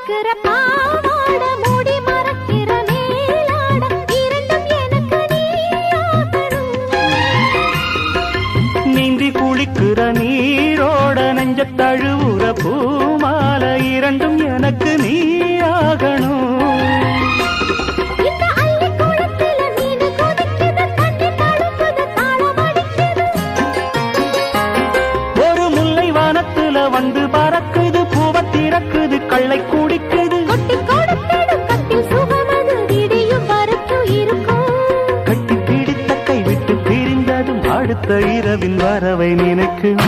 மறுக்கிற பாவாட மூடி மறக்கிற மேலாட இரண்டும் எனக்கு நீயாகணும். நீந்தி குளிக்கிற நீரோட நெஞ்ச தழுவுற பூமால இரண்டும் எனக்கு நீயாகணும். இந்த அள்ளி குளத்தில மீன் கொதிக்குது, தண்ணி தழும்புது, தாளம் அடிக்குது. ஒரு முல்லை வானத்துல வந்து பறக்குது, பூவ திறக்குது, கள்ளை குடிக்குது. கொட்டி கொடுத்திடும் கட்டில் சுகமது விடியும் வரைக்கும் இருக்கும். கட்டி பிடித்த கை விட்டு பிரிந்ததும் அடுத்த இரவின் வரவை நினைக்கும்.